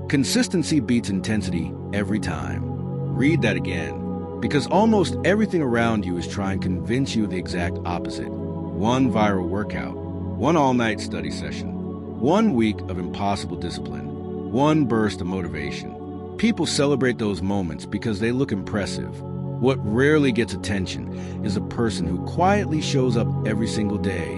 Consistency beats intensity every time. Read that again. Because almost everything around you is trying to convince you the exact opposite. One viral workout, one all-night study session, 1 week of impossible discipline, one burst of motivation. People celebrate those moments because they look impressive. What rarely gets attention is a person who quietly shows up every single day.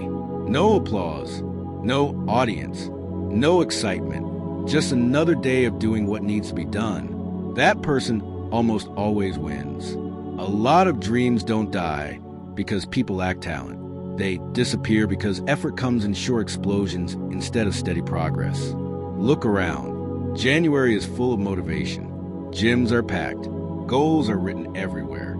No applause, no audience, no excitement, just another day of doing what needs to be done. That person almost always wins. A lot of dreams don't die because people lack talent. They disappear because effort comes in short explosions instead of steady progress. Look around. January is full of motivation. Gyms are packed. Goals are written everywhere.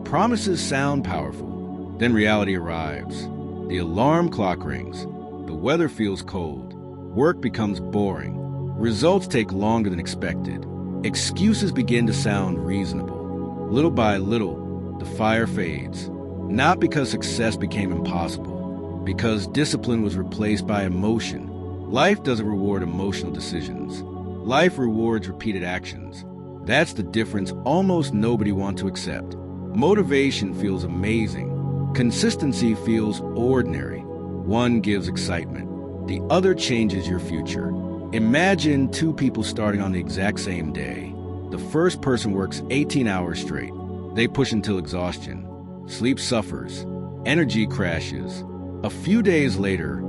Promises sound powerful. Then reality arrives. The alarm clock rings. The weather feels cold. Work becomes boring. Results take longer than expected. Excuses begin to sound reasonable. Little by little, the fire fades. Not because success became impossible, because discipline was replaced by emotion. Life doesn't reward emotional decisions. Life rewards repeated actions. That's the difference almost nobody wants to accept. Motivation feels amazing. Consistency feels ordinary. One gives excitement. The other changes your future. Imagine 2 people starting on the exact same day. The first person works 18 hours straight. They push until exhaustion. Sleep suffers. Energy crashes. A few days later,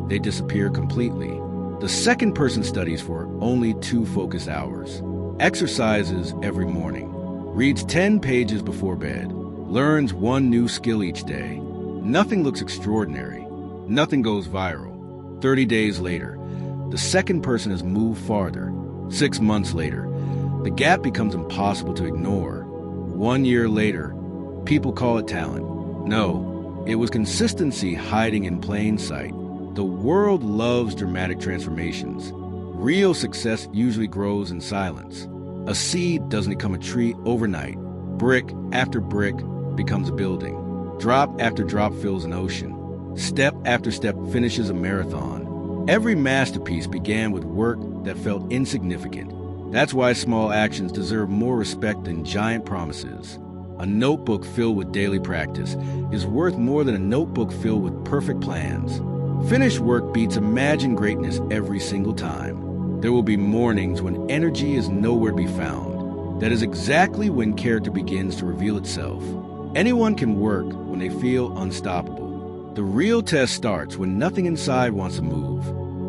they disappear completely. The second person studies for only 2 focused hours. Exercises every morning. Reads 10 pages before bed. Learns 1 new skill each day. Nothing looks extraordinary. Nothing goes viral. 30 days later, the second person has moved farther. 6 months later, the gap becomes impossible to ignore. 1 year later, people call it talent. No, it was consistency hiding in plain sight. The world loves dramatic transformations. Real success usually grows in silence. A seed doesn't become a tree overnight. Brick after brick becomes a building. Drop after drop fills an ocean. Step after step finishes a marathon. Every masterpiece began with work that felt insignificant. That's why small actions deserve more respect than giant promises. A notebook filled with daily practice is worth more than a notebook filled with perfect plans. Finished work beats imagined greatness every single time. There will be mornings when energy is nowhere to be found. That is exactly when character begins to reveal itself. Anyone can work when they feel unstoppable. The real test starts when nothing inside wants to move.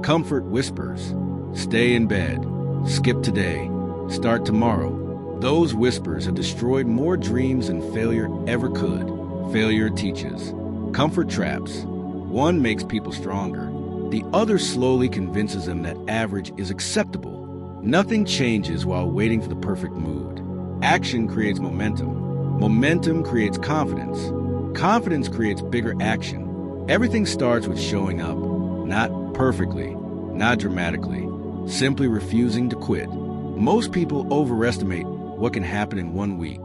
Comfort whispers, stay in bed, skip today, start tomorrow. Those whispers have destroyed more dreams than failure ever could. Failure teaches. Comfort traps. One makes people stronger. The other slowly convinces them that average is acceptable. Nothing changes while waiting for the perfect mood. Action creates momentum. Momentum creates confidence. Confidence creates bigger action. Everything starts with showing up. Not perfectly, not dramatically, simply refusing to quit. Most people overestimate what can happen in 1 week.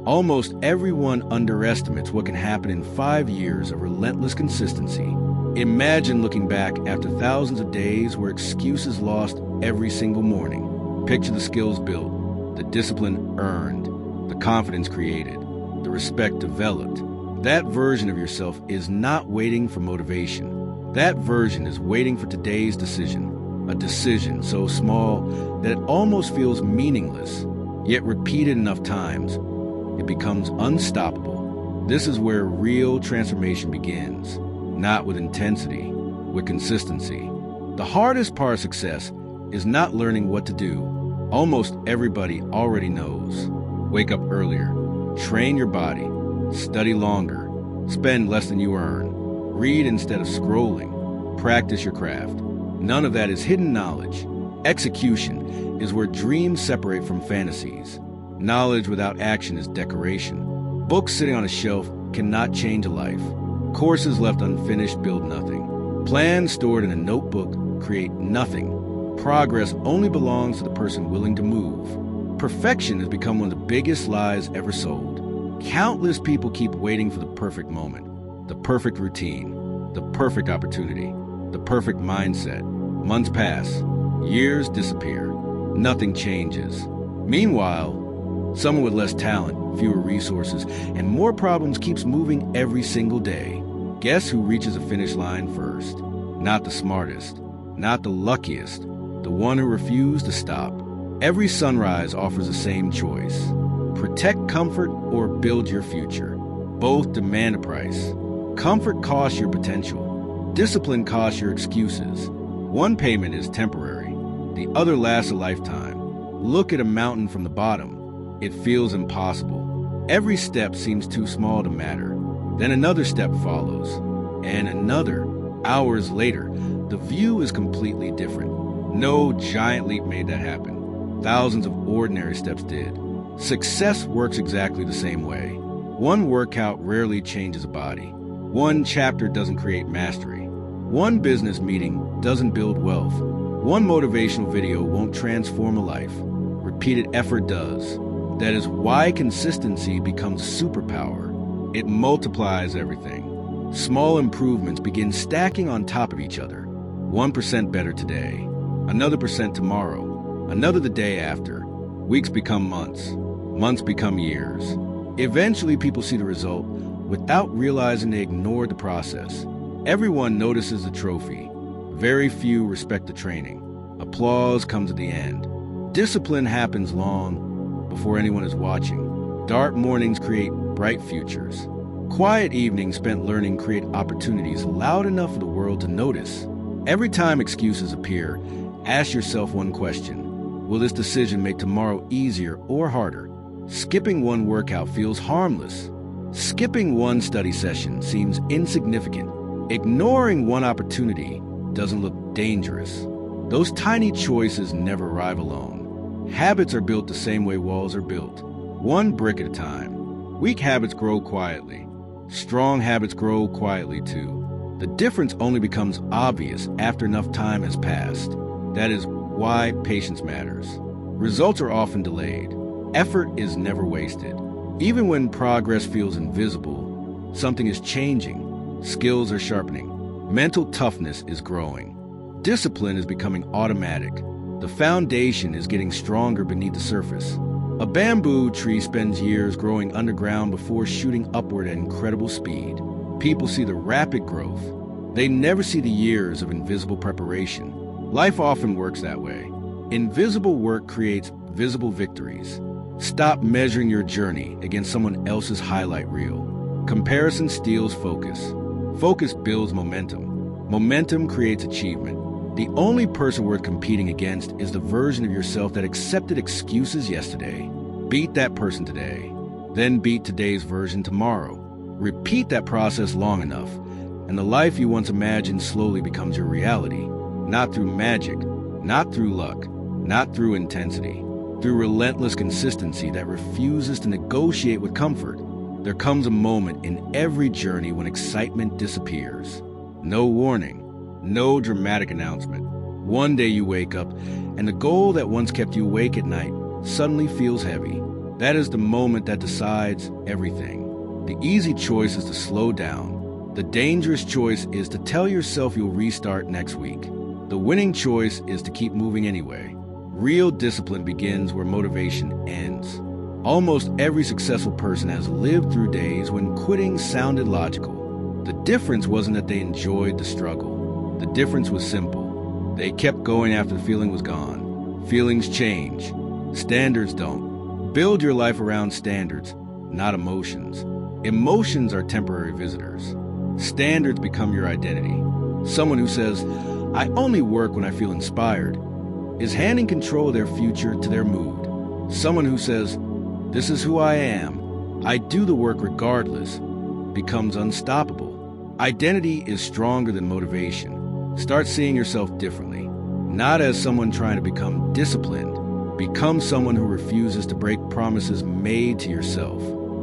Almost everyone underestimates what can happen in 5 years of relentless consistency. Imagine looking back after thousands of days where excuses lost every single morning. Picture the skills built, the discipline earned, the confidence created, the respect developed. That version of yourself is not waiting for motivation. That version is waiting for today's decision. A decision so small that it almost feels meaningless, yet repeated enough times, it becomes unstoppable. This is where real transformation begins. Not with intensity, with consistency. The hardest part of success is not learning what to do. Almost everybody already knows. Wake up earlier. Train your body. Study longer. Spend less than you earn. Read instead of scrolling. Practice your craft. None of that is hidden knowledge. Execution is where dreams separate from fantasies. Knowledge without action is decoration. Books sitting on a shelf cannot change a life. Courses left unfinished build nothing. Plans stored in a notebook create nothing. Progress only belongs to the person willing to move. Perfection has become one of the biggest lies ever sold. Countless people keep waiting for the perfect moment, the perfect routine, the perfect opportunity, the perfect mindset. Months pass. Years disappear. nothing changes. Meanwhile, someone with less talent, fewer resources, and more problems keeps moving every single day. Guess who reaches a finish line first? Not the smartest, not the luckiest, the one who refused to stop. Every sunrise offers the same choice. Protect comfort or build your future. Both demand a price. Comfort costs your potential. Discipline costs your excuses. One payment is temporary. The other lasts a lifetime. Look at a mountain from the bottom. It feels impossible. Every step seems too small to matter. Then another step follows. And another. Hours later, the view is completely different. No giant leap made that happen. Thousands of ordinary steps did. Success works exactly the same way. One workout rarely changes a body. One chapter doesn't create mastery. One business meeting doesn't build wealth. One motivational video won't transform a life. Repeated effort does. That is why consistency becomes a superpower. It multiplies everything. Small improvements begin stacking on top of each other. 1% better today, another percent tomorrow, another the day after. Weeks become months, months become years. Eventually, people see the result without realizing they ignored the process. Everyone notices the trophy. Very few respect the training. Applause comes at the end. Discipline happens long before anyone is watching. Dark mornings create bright futures. Quiet evenings spent learning create opportunities loud enough for the world to notice. Every time excuses appear, ask yourself one question. Will this decision make tomorrow easier or harder? Skipping one workout feels harmless. Skipping one study session seems insignificant. Ignoring one opportunity doesn't look dangerous. Those tiny choices never arrive alone. Habits are built the same way walls are built, one brick at a time. Weak habits grow quietly. Strong habits grow quietly too. The difference only becomes obvious after enough time has passed. That is why patience matters. Results are often delayed. Effort is never wasted. Even when progress feels invisible, something is changing. Skills are sharpening. Mental toughness is growing. Discipline is becoming automatic. The foundation is getting stronger beneath the surface. A bamboo tree spends years growing underground before shooting upward at incredible speed. People see the rapid growth. They never see the years of invisible preparation. Life often works that way. Invisible work creates visible victories. Stop measuring your journey against someone else's highlight reel. Comparison steals focus. Focus builds momentum. Momentum creates achievement. The only person worth competing against is the version of yourself that accepted excuses yesterday. Beat that person today. Then beat today's version tomorrow. Repeat that process long enough, and the life you once imagined slowly becomes your reality. Not through magic, not through luck, not through intensity. Through relentless consistency that refuses to negotiate with comfort. There comes a moment in every journey when excitement disappears. No warning, no dramatic announcement. One day you wake up, and the goal that once kept you awake at night suddenly feels heavy. That is the moment that decides everything. The easy choice is to slow down. The dangerous choice is to tell yourself you'll restart next week. The winning choice is to keep moving anyway. Real discipline begins where motivation ends. Almost every successful person has lived through days when quitting sounded logical. The difference wasn't that they enjoyed the struggle. The difference was simple. They kept going after the feeling was gone. Feelings change. Standards don't. Build your life around standards, not emotions. Emotions are temporary visitors. Standards become your identity. Someone who says, "I only work when I feel inspired," is handing control of their future to their mood. Someone who says, "This is who I am, I do the work regardless," becomes unstoppable. Identity is stronger than motivation. Start seeing yourself differently, not as someone trying to become disciplined. Become someone who refuses to break promises made to yourself.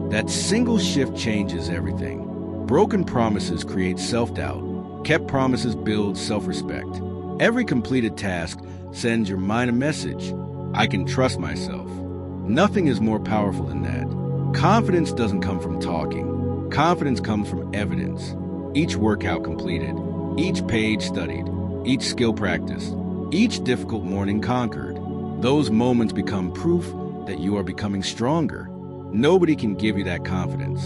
That single shift changes everything. Broken promises create self-doubt. Kept promises build self-respect. Every completed task sends your mind a message. I can trust myself. Nothing is more powerful than that. Confidence doesn't come from talking. Confidence comes from evidence. Each workout completed, each page studied, each skill practiced, each difficult morning conquered. Those moments become proof that you are becoming stronger. Nobody can give you that confidence.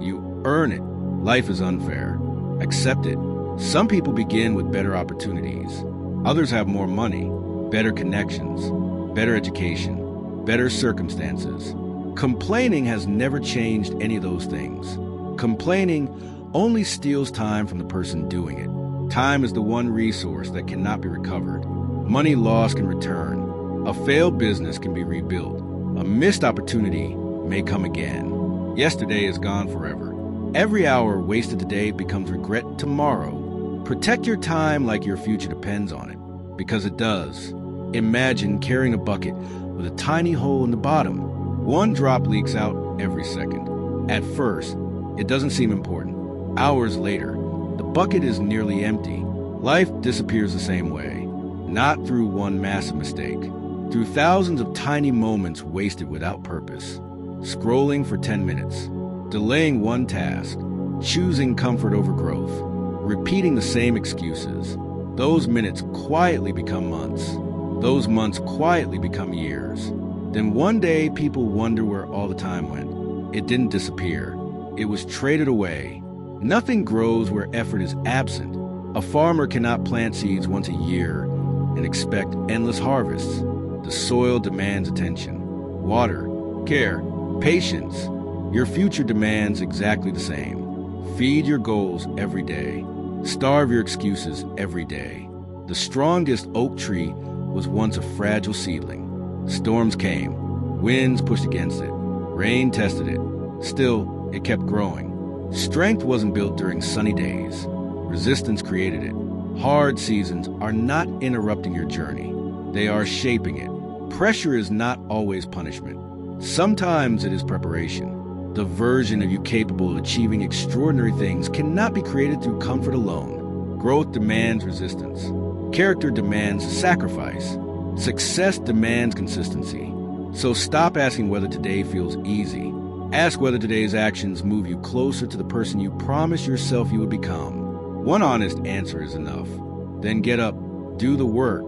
You earn it. Life is unfair. Accept it. Some people begin with better opportunities. Others have more money, better connections, better education, better circumstances. Complaining has never changed any of those things. Complaining only steals time from the person doing it. Time is the one resource that cannot be recovered. Money lost can return. A failed business can be rebuilt. A missed opportunity may come again. Yesterday is gone forever. Every hour wasted today becomes regret tomorrow. Protect your time like your future depends on it, because it does. Imagine carrying a bucket with a tiny hole in the bottom. One drop leaks out every second. At first, it doesn't seem important. Hours later, the bucket is nearly empty. Life disappears the same way, not through one massive mistake, through thousands of tiny moments wasted without purpose. Scrolling for 10 minutes, delaying one task, choosing comfort over growth, repeating the same excuses. Those minutes quietly become months. Those months quietly become years. Then one day people wonder where all the time went. It didn't disappear. It was traded away. Nothing grows where effort is absent. A farmer cannot plant seeds once a year and expect endless harvests. The soil demands attention, water, care, patience. Your future demands exactly the same. Feed your goals every day. Starve your excuses every day. The strongest oak tree was once a fragile seedling. Storms came. Winds pushed against it. Rain tested it. Still, it kept growing. Strength wasn't built during sunny days. Resistance created it. Hard seasons are not interrupting your journey. They are shaping it. Pressure is not always punishment. Sometimes it is preparation. The version of you capable of achieving extraordinary things cannot be created through comfort alone. Growth demands resistance. Character demands sacrifice. Success demands consistency. So stop asking whether today feels easy. Ask whether today's actions move you closer to the person you promised yourself you would become. One honest answer is enough. Then get up, do the work,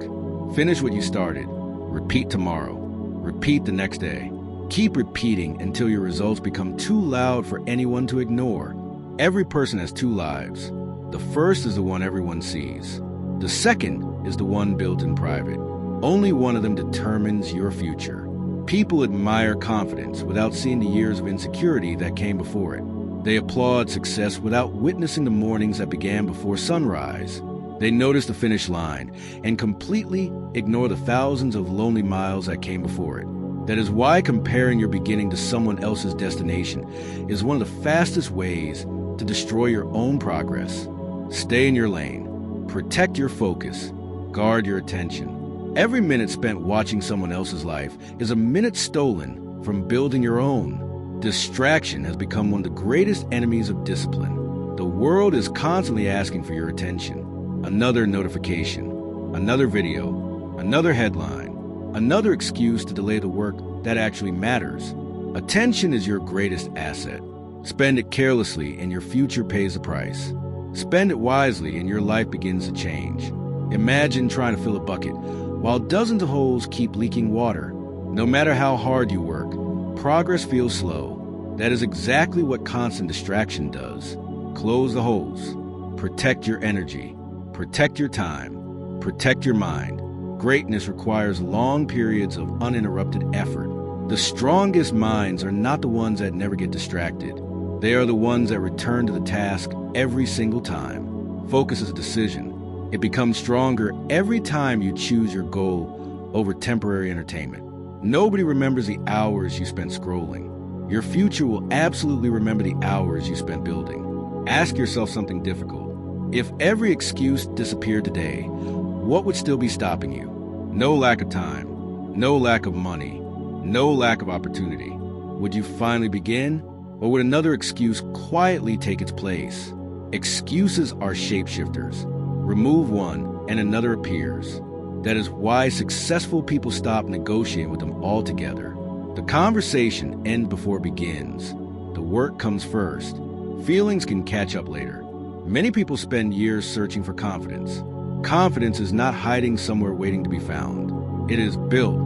finish what you started, repeat tomorrow, repeat the next day. Keep repeating until your results become too loud for anyone to ignore. Every person has two lives. The first is the one everyone sees. The second is the one built in private. Only one of them determines your future. People admire confidence without seeing the years of insecurity that came before it. They applaud success without witnessing the mornings that began before sunrise. They notice the finish line and completely ignore the thousands of lonely miles that came before it. That is why comparing your beginning to someone else's destination is one of the fastest ways to destroy your own progress. Stay in your lane. Protect your focus. Guard your attention. Every minute spent watching someone else's life is a minute stolen from building your own. Distraction has become one of the greatest enemies of discipline. The world is constantly asking for your attention. Another notification, another video, another headline, another excuse to delay the work that actually matters. Attention is your greatest asset. Spend it carelessly and your future pays the price. Spend it wisely and your life begins to change. Imagine trying to fill a bucket while dozens of holes keep leaking water. No matter how hard you work, progress feels slow. That is exactly what constant distraction does. Close the holes. Protect your energy. Protect your time. Protect your mind. Greatness requires long periods of uninterrupted effort. The strongest minds are not the ones that never get distracted. They are the ones that return to the task every single time. Focus is a decision. It becomes stronger every time you choose your goal over temporary entertainment. Nobody remembers the hours you spent scrolling. Your future will absolutely remember the hours you spent building. Ask yourself something difficult. If every excuse disappeared today, what would still be stopping you? No lack of time, no lack of money, no lack of opportunity. Would you finally begin, or would another excuse quietly take its place? Excuses are shapeshifters. Remove one and another appears. That is why successful people stop negotiating with them altogether. The conversation ends before it begins. The work comes first. Feelings can catch up later. Many people spend years searching for confidence. Confidence is not hiding somewhere waiting to be found. It is built,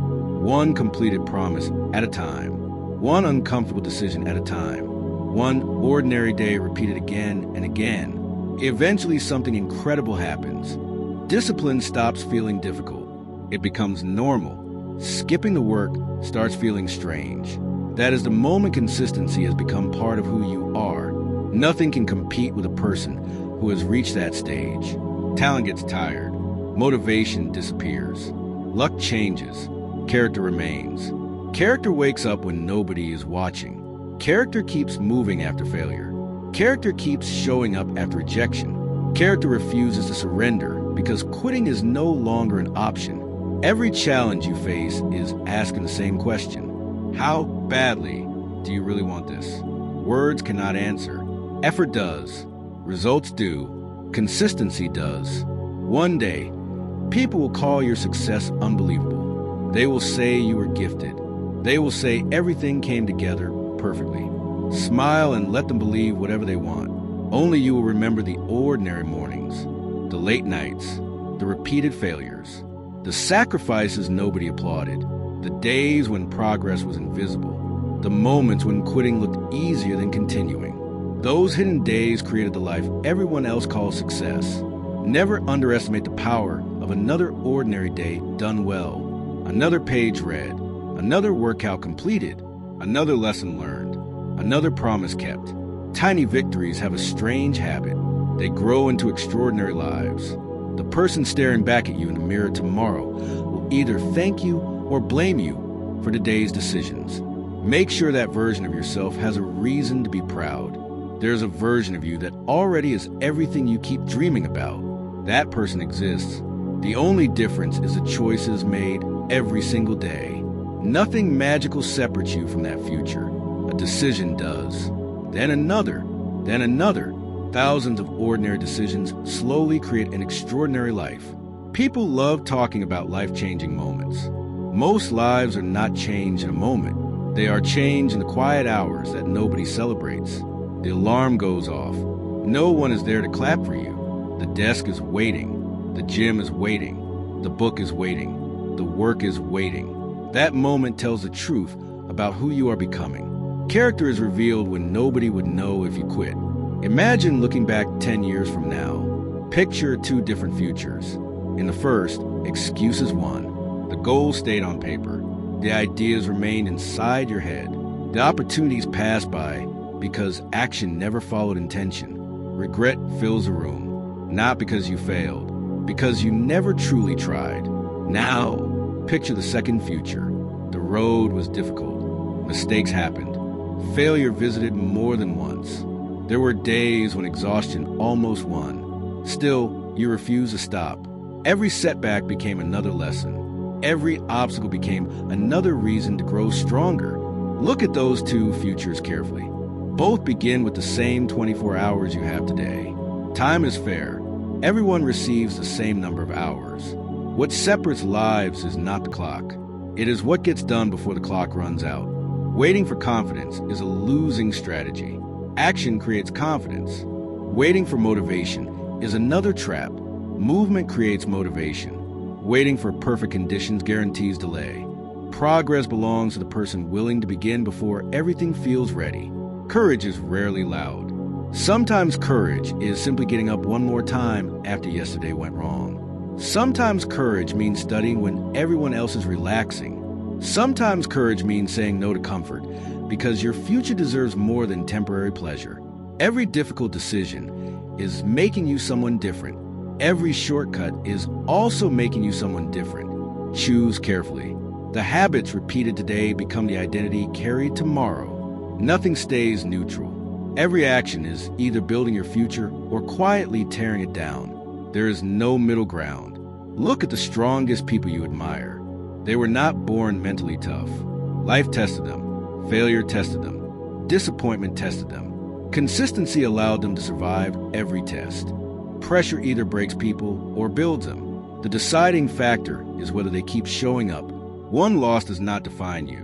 one completed promise at a time, one uncomfortable decision at a time, one ordinary day repeated again and again. Eventually, something incredible happens. Discipline stops feeling difficult. It becomes normal. Skipping the work starts feeling strange. That is the moment consistency has become part of who you are. Nothing can compete with a person who has reached that stage. Talent gets tired. Motivation disappears. Luck changes. Character remains. Character wakes up when nobody is watching. Character keeps moving after failure. Character keeps showing up after rejection. Character refuses to surrender because quitting is no longer an option. Every challenge you face is asking the same question. How badly do you really want this? Words cannot answer. Effort does. Results do. Consistency does. One day, people will call your success unbelievable. They will say you were gifted. They will say everything came together perfectly. Smile and let them believe whatever they want. Only you will remember the ordinary mornings, the late nights, the repeated failures, the sacrifices nobody applauded, the days when progress was invisible, the moments when quitting looked easier than continuing. Those hidden days created the life everyone else calls success. Never underestimate the power of another ordinary day done well, another page read, another workout completed, another lesson learned, another promise kept. Tiny victories have a strange habit. They grow into extraordinary lives. The person staring back at you in the mirror tomorrow will either thank you or blame you for today's decisions. Make sure that version of yourself has a reason to be proud. There's a version of you that already is everything you keep dreaming about. That person exists. The only difference is the choices made every single day. Nothing magical separates you from that future. A decision does. Then another. Then another. Thousands of ordinary decisions slowly create an extraordinary life. People love talking about life-changing moments. Most lives are not changed in a moment. They are changed in the quiet hours that nobody celebrates. The alarm goes off. No one is there to clap for you. The desk is waiting. The gym is waiting. The book is waiting. The work is waiting. That moment tells the truth about who you are becoming. Character is revealed when nobody would know if you quit. Imagine looking back 10 years from now. Picture two different futures. In the first, excuses won. The goals stayed on paper. The ideas remained inside your head. The opportunities passed by because action never followed intention. Regret fills the room, not because you failed, because you never truly tried. Now, picture the second future. The road was difficult. Mistakes happened. Failure visited more than once. There were days when exhaustion almost won. Still, you refused to stop. Every setback became another lesson. Every obstacle became another reason to grow stronger. Look at those two futures carefully. Both begin with the same 24 hours you have today. Time is fair. Everyone receives the same number of hours. What separates lives is not the clock. It is what gets done before the clock runs out. Waiting for confidence is a losing strategy. Action creates confidence. Waiting for motivation is another trap. Movement creates motivation. Waiting for perfect conditions guarantees delay. Progress belongs to the person willing to begin before everything feels ready. Courage is rarely loud. Sometimes courage is simply getting up one more time after yesterday went wrong. Sometimes courage means studying when everyone else is relaxing. Sometimes courage means saying no to comfort, because your future deserves more than temporary pleasure. Every difficult decision is making you someone different. Every shortcut is also making you someone different. Choose carefully. The habits repeated today become the identity carried tomorrow. Nothing stays neutral. Every action is either building your future or quietly tearing it down. There is no middle ground. Look at the strongest people you admire. They were not born mentally tough. Life tested them. Failure tested them. Disappointment tested them. Consistency allowed them to survive every test. Pressure either breaks people or builds them. The deciding factor is whether they keep showing up. One loss does not define you.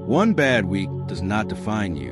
One bad week does not define you.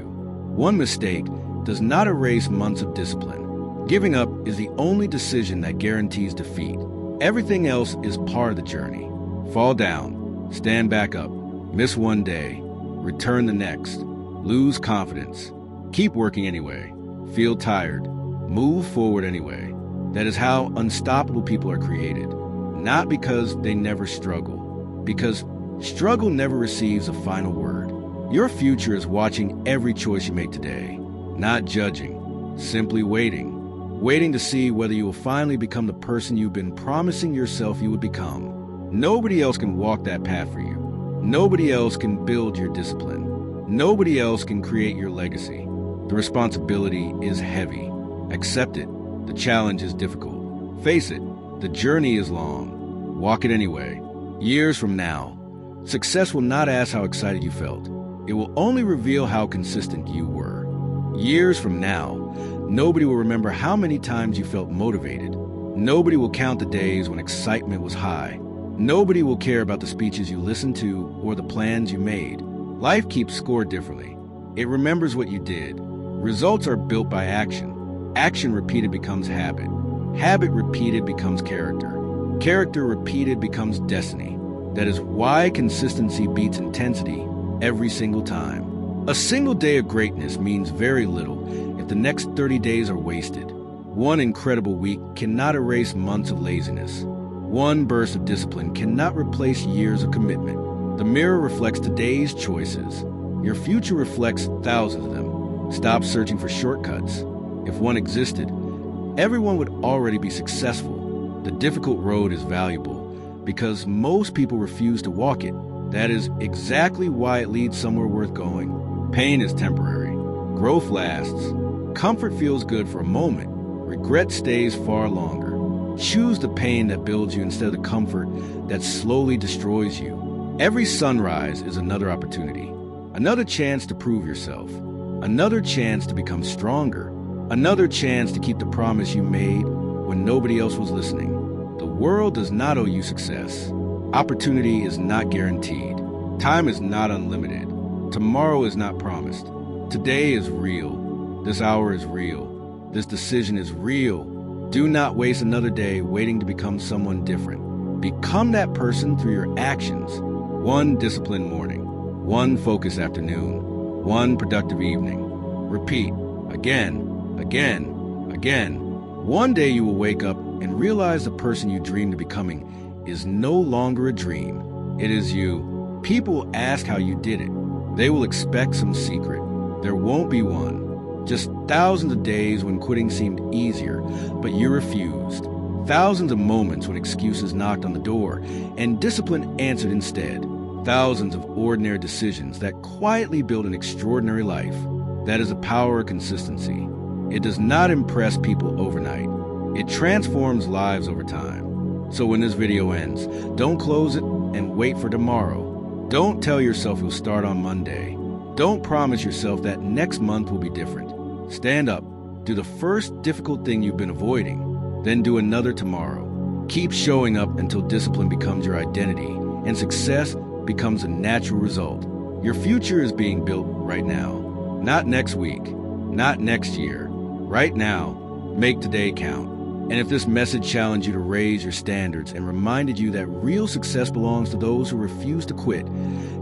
One mistake does not erase months of discipline. Giving up is the only decision that guarantees defeat. Everything else is part of the journey. Fall down. Stand back up. Miss one day, return the next, lose confidence, keep working anyway, feel tired, move forward anyway. That is how unstoppable people are created. Not because they never struggle, because struggle never receives a final word. Your future is watching every choice you make today, not judging, simply waiting to see whether you will finally become the person you've been promising yourself you would become. Nobody else can walk that path for you. Nobody else can build your discipline. Nobody else can create your legacy. The responsibility is heavy. Accept it. The challenge is difficult. Face it. The journey is long. Walk it anyway. Years from now, success will not ask how excited you felt. It will only reveal how consistent you were. Years from now, nobody will remember how many times you felt motivated. Nobody will count the days when excitement was high. Nobody will care about the speeches you listened to or the plans you made. Life keeps score differently. It remembers what you did. Results are built by action. Action repeated becomes habit. Habit repeated becomes character. Character repeated becomes destiny. That is why consistency beats intensity every single time. A single day of greatness means very little if the next 30 days are wasted. One incredible week cannot erase months of laziness. One burst of discipline cannot replace years of commitment. The mirror reflects today's choices. Your future reflects thousands of them. Stop searching for shortcuts. If one existed, everyone would already be successful. The difficult road is valuable because most people refuse to walk it. That is exactly why it leads somewhere worth going. Pain is temporary. Growth lasts. Comfort feels good for a moment. Regret stays far longer. Choose the pain that builds you instead of the comfort that slowly destroys you. Every sunrise is another opportunity. Another chance to prove yourself. Another chance to become stronger. Another chance to keep the promise you made when nobody else was listening. The world does not owe you success. Opportunity is not guaranteed. Time is not unlimited. Tomorrow is not promised. Today is real. This hour is real. This decision is real. Do not waste another day waiting to become someone different. Become that person through your actions. One disciplined morning. One focused afternoon. One productive evening. Repeat. Again. Again. One day you will wake up and realize the person you dreamed of becoming is no longer a dream. It is you. People ask how you did it. They will expect some secret. There won't be one. Just thousands of days when quitting seemed easier, but you refused. Thousands of moments when excuses knocked on the door and discipline answered instead. Thousands of ordinary decisions that quietly build an extraordinary life. That is the power of consistency. It does not impress people overnight. It transforms lives over time. So when this video ends, don't close it and wait for tomorrow. Don't tell yourself you'll start on Monday. Don't promise yourself that next month will be different. Stand up, do the first difficult thing you've been avoiding, then do another tomorrow. Keep showing up until discipline becomes your identity and success becomes a natural result. Your future is being built right now. Not next week, not next year. Right now, make today count. And if this message challenged you to raise your standards and reminded you that real success belongs to those who refuse to quit,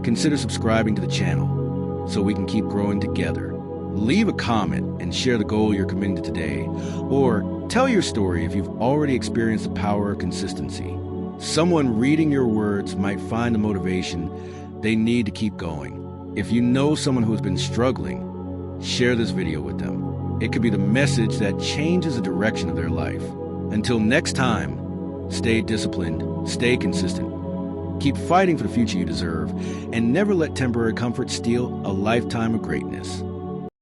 consider subscribing to the channel so we can keep growing together. Leave a comment and share the goal you're committing to today, or tell your story if you've already experienced the power of consistency. Someone reading your words might find the motivation they need to keep going. If you know someone who has been struggling, share this video with them. It could be the message that changes the direction of their life. Until next time, stay disciplined, stay consistent. Keep fighting for the future you deserve, and never let temporary comfort steal a lifetime of greatness.